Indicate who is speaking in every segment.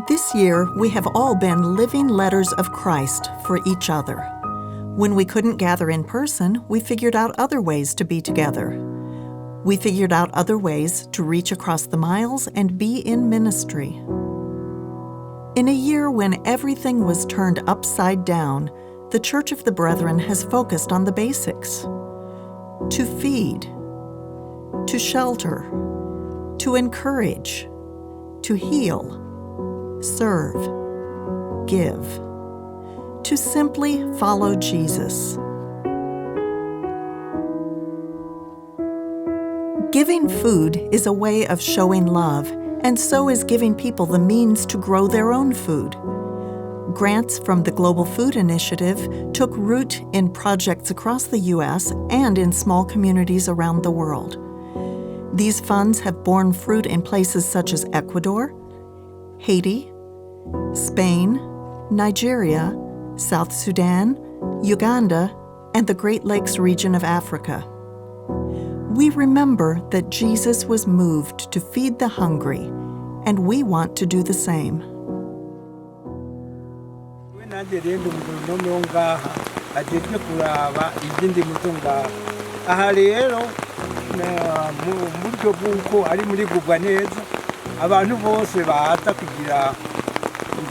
Speaker 1: This year, we have all been living letters of Christ for each other. When we couldn't gather in person, we figured out other ways to be together. We figured out other ways to reach across the miles and be in ministry. In a year when everything was turned upside down, the Church of the Brethren has focused on the basics: to feed, to shelter, to encourage, to heal, serve, give, to simply follow Jesus. Giving food is a way of showing love, and so is giving people the means to grow their own food. Grants from the Global Food Initiative took root in projects across the U.S. and in small communities around the world. These funds have borne fruit in places such as Ecuador, Haiti, Spain, Nigeria, South Sudan, Uganda, and the Great Lakes region of Africa. We remember that Jesus was moved to feed the hungry, and we want to do the same.
Speaker 2: Abantu bose baza kugira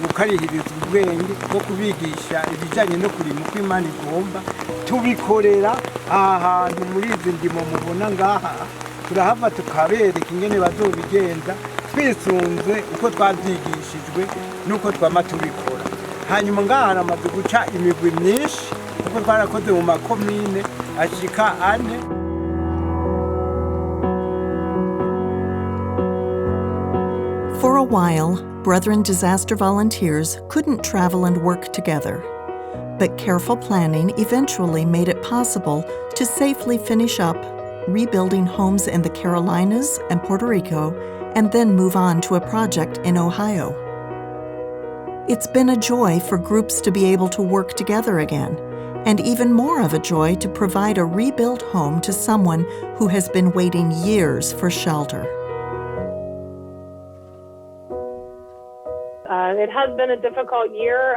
Speaker 2: gukarihiriza ubwenge bwo kubigisha ibijyanye no kurima uko Imana igomba, tubikorera aha hantu muri izi ndimo mubona ngaha. Turahava tukabereka ingene bazobigenza twisunze uko twabyigishijwe n'uko twama tubikora. Hanyuma ngaha haramaze guca imigwi myinshi kuko twarakoze mu makomine ashika 4.
Speaker 1: For a while, Brethren disaster volunteers couldn't travel and work together, but careful planning eventually made it possible to safely finish up rebuilding homes in the Carolinas and Puerto Rico, and then move on to a project in Ohio. It's been a joy for groups to be able to work together again, and even more of a joy to provide a rebuilt home to someone who has been waiting years for shelter.
Speaker 3: It has been a difficult year,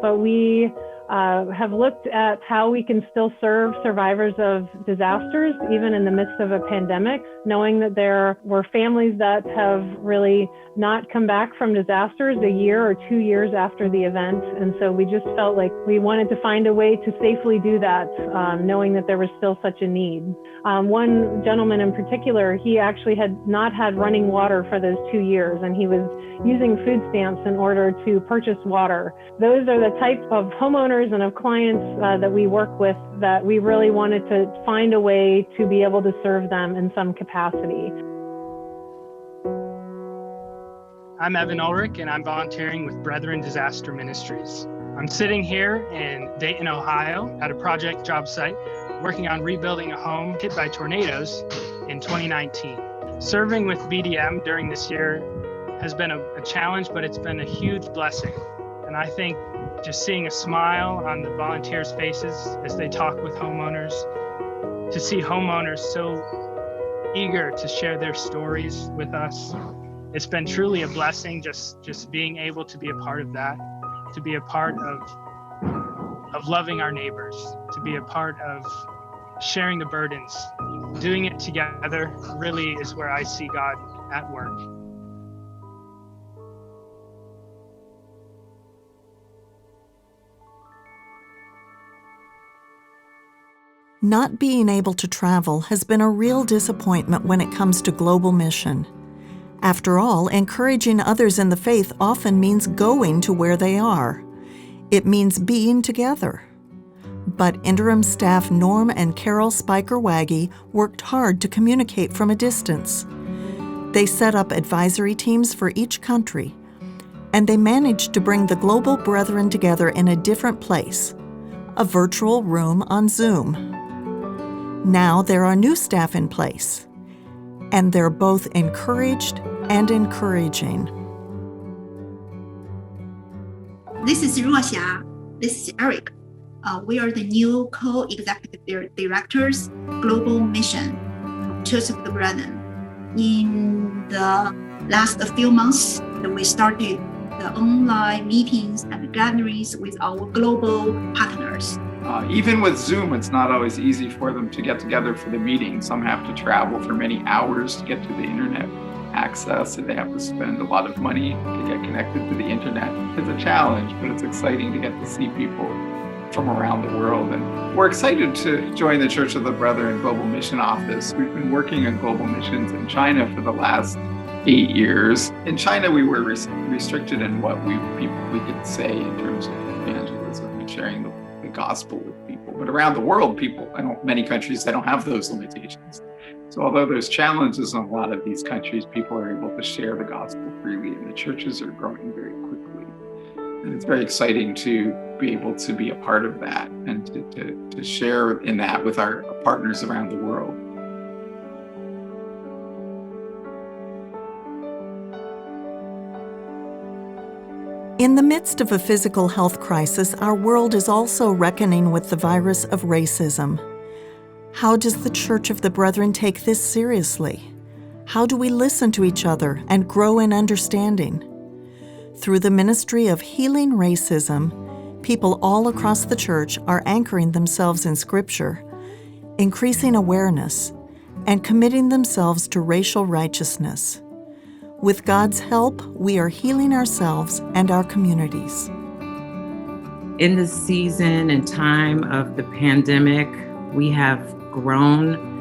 Speaker 3: but we have looked at how we can still serve survivors of disasters, even in the midst of a pandemic, knowing that there were families that have really not come back from disasters a year or 2 years after the event. And so we just felt like we wanted to find a way to safely do that, knowing that there was still such a need. One gentleman in particular, he actually had not had running water for those 2 years, and he was using food stamps in order to purchase water. Those are the type of homeowners and of clients that we work with that we really wanted to find a way to be able to serve them in some capacity.
Speaker 4: I'm Evan Ulrich, and I'm volunteering with Brethren Disaster Ministries. I'm sitting here in Dayton, Ohio, at a project job site, working on rebuilding a home hit by tornadoes in 2019. Serving with BDM during this year has been a challenge, but it's been a huge blessing. And I think just seeing a smile on the volunteers' faces as they talk with homeowners, to see homeowners so eager to share their stories with us, it's been truly a blessing just being able to be a part of that, to be a part of loving our neighbors, to be a part of sharing the burdens. Doing it together really is where I see God at work.
Speaker 1: Not being able to travel has been a real disappointment when it comes to global mission. After all, encouraging others in the faith often means going to where they are. It means being together. But interim staff Norm and Carol Spiker-Waggy worked hard to communicate from a distance. They set up advisory teams for each country, and they managed to bring the global brethren together in a different place, a virtual room on Zoom. Now there are new staff in place, and they're both encouraged and encouraging.
Speaker 5: This is Ruoxia. This is Eric. We are the new co-executive directors, Global Mission, Church of the Brethren. In the last few months, we started the online meetings and gatherings with our global partners.
Speaker 6: Even with Zoom, it's not always easy for them to get together for the meeting. Some have to travel for many hours to get to the internet access, and they have to spend a lot of money to get connected to the internet. It's a challenge, but it's exciting to get to see people from around the world. And we're excited to join the Church of the Brethren Global Mission Office. We've been working on global missions in China for the last 8 years. In China, we were restricted in what we could say in terms of evangelism and sharing the gospel with people. But around the world, many countries, they don't have those limitations. So although there's challenges in a lot of these countries, people are able to share the gospel freely, and the churches are growing very quickly. And it's very exciting to be able to be a part of that and to share in that with our partners around the world.
Speaker 1: In the midst of a physical health crisis, our world is also reckoning with the virus of racism. How does the Church of the Brethren take this seriously? How do we listen to each other and grow in understanding? Through the ministry of healing racism, people all across the church are anchoring themselves in Scripture, increasing awareness, and committing themselves to racial righteousness. With God's help, we are healing ourselves and our communities.
Speaker 7: In the season and time of the pandemic, we have grown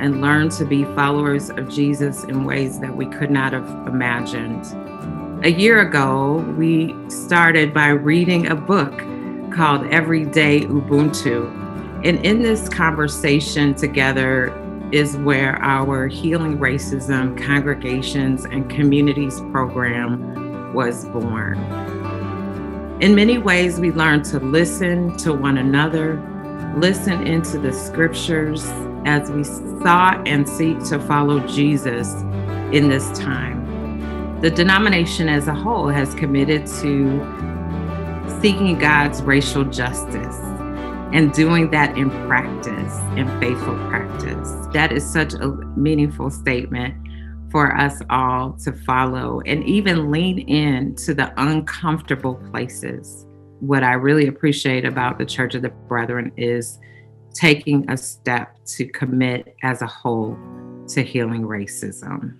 Speaker 7: and learned to be followers of Jesus in ways that we could not have imagined. A year ago, we started by reading a book called Everyday Ubuntu. And in this conversation together is where our Healing Racism Congregations and Communities program was born. In many ways, we learned to listen to one another, listen into the scriptures as we sought and seek to follow Jesus in this time. The denomination as a whole has committed to seeking God's racial justice and doing that in practice, in faithful practice. That is such a meaningful statement for us all to follow and even lean in to the uncomfortable places. What I really appreciate about the Church of the Brethren is taking a step to commit as a whole to healing racism.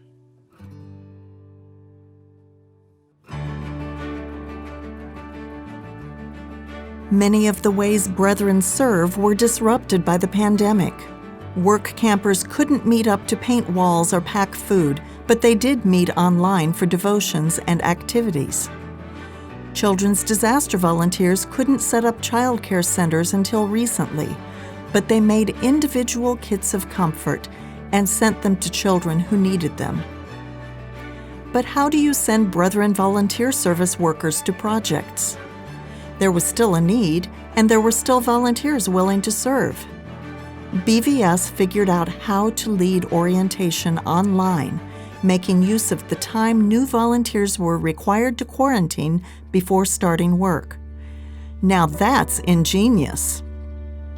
Speaker 1: Many of the ways Brethren serve were disrupted by the pandemic. Work campers couldn't meet up to paint walls or pack food, but they did meet online for devotions and activities. Children's disaster volunteers couldn't set up childcare centers until recently, but they made individual kits of comfort and sent them to children who needed them. But how do you send Brethren volunteer service workers to projects? There was still a need, and there were still volunteers willing to serve. BVS figured out how to lead orientation online, making use of the time new volunteers were required to quarantine before starting work. Now that's ingenious.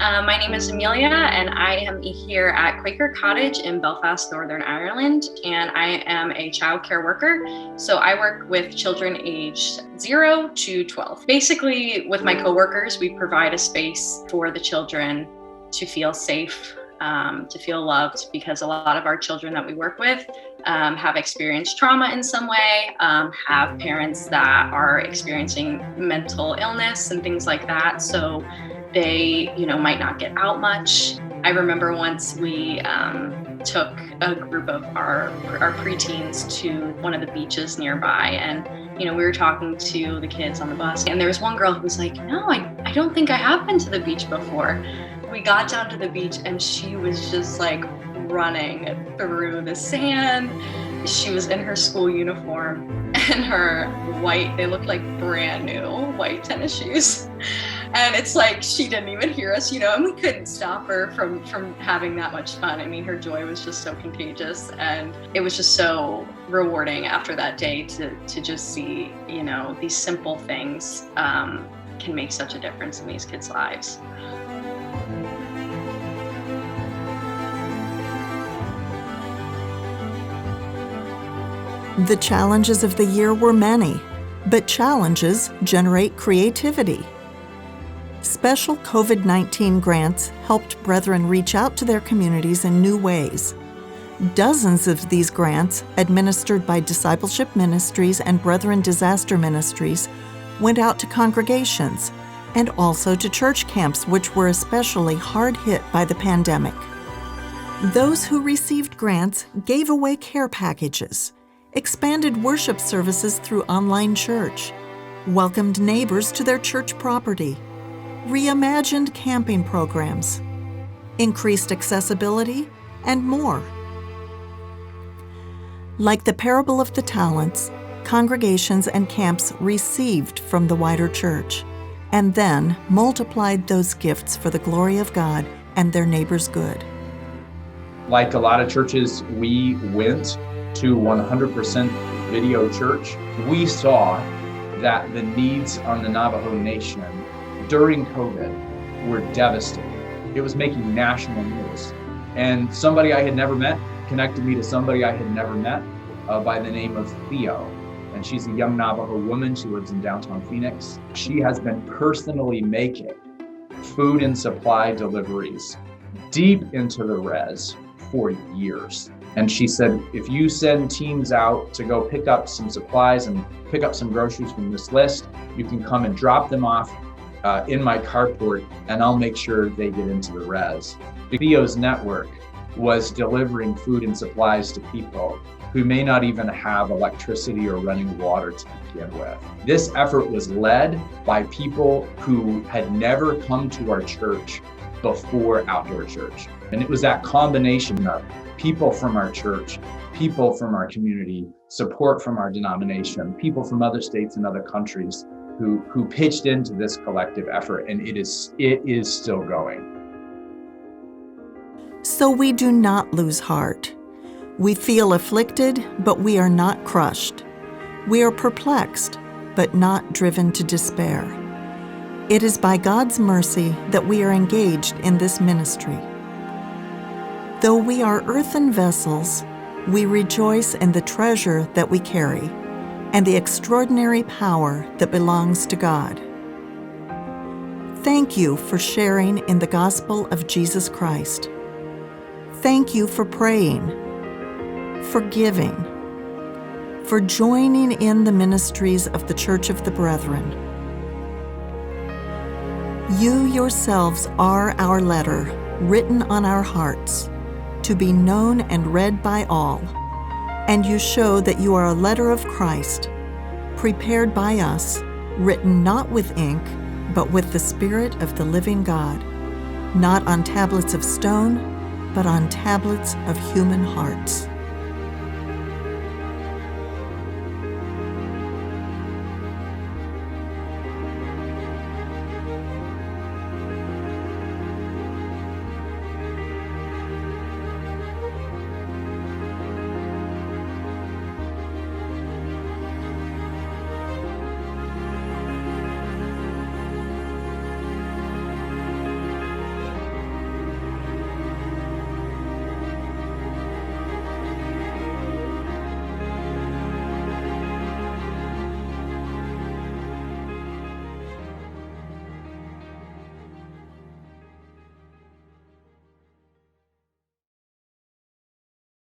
Speaker 8: My name is Amelia, and I am here at Quaker Cottage in Belfast, Northern Ireland, and I am a child care worker. So I work with children aged 0 to 12. Basically, with my coworkers, we provide a space for the children to feel safe, to feel loved, because a lot of our children that we work with have experienced trauma in some way, have parents that are experiencing mental illness and things like that. So they, might not get out much. I remember once we took a group of our preteens to one of the beaches nearby, and we were talking to the kids on the bus, and there was one girl who was like, "No, I don't think I have been to the beach before." We got down to the beach, and she was just like running through the sand. She was in her school uniform and her white, they looked like brand new white tennis shoes. And it's like, she didn't even hear us, and we couldn't stop her from having that much fun. I mean, her joy was just so contagious, and it was just so rewarding after that day to just see, these simple things can make such a difference in these kids' lives.
Speaker 1: The challenges of the year were many. But challenges generate creativity. Special COVID-19 grants helped Brethren reach out to their communities in new ways. Dozens of these grants, administered by Discipleship Ministries and Brethren Disaster Ministries, went out to congregations and also to church camps, which were especially hard hit by the pandemic. Those who received grants gave away care packages, expanded worship services through online church, welcomed neighbors to their church property, reimagined camping programs, increased accessibility, and more. Like the parable of the talents, congregations and camps received from the wider church and then multiplied those gifts for the glory of God and their neighbors' good.
Speaker 9: Like a lot of churches, we went to 100% video church. We saw that the needs on the Navajo Nation during COVID were devastating. It was making national news. And somebody I had never met connected me to somebody I had never met by the name of Theo. And she's a young Navajo woman. She lives in downtown Phoenix. She has been personally making food and supply deliveries deep into the res for years. And she said, if you send teams out to go pick up some supplies and pick up some groceries from this list, you can come and drop them off in my carport, and I'll make sure they get into the res. Theo's network was delivering food and supplies to people who may not even have electricity or running water to begin with. This effort was led by people who had never come to our church before Outdoor Church. And it was that combination of people from our church, people from our community, support from our denomination, people from other states and other countries who pitched into this collective effort, and it is still going.
Speaker 1: So we do not lose heart. We feel afflicted, but we are not crushed. We are perplexed, but not driven to despair. It is by God's mercy that we are engaged in this ministry. Though we are earthen vessels, we rejoice in the treasure that we carry and the extraordinary power that belongs to God. Thank you for sharing in the gospel of Jesus Christ. Thank you for praying, for giving, for joining in the ministries of the Church of the Brethren. You yourselves are our letter, written on our hearts, to be known and read by all, and you show that you are a letter of Christ, prepared by us, written not with ink, but with the Spirit of the living God, not on tablets of stone, but on tablets of human hearts.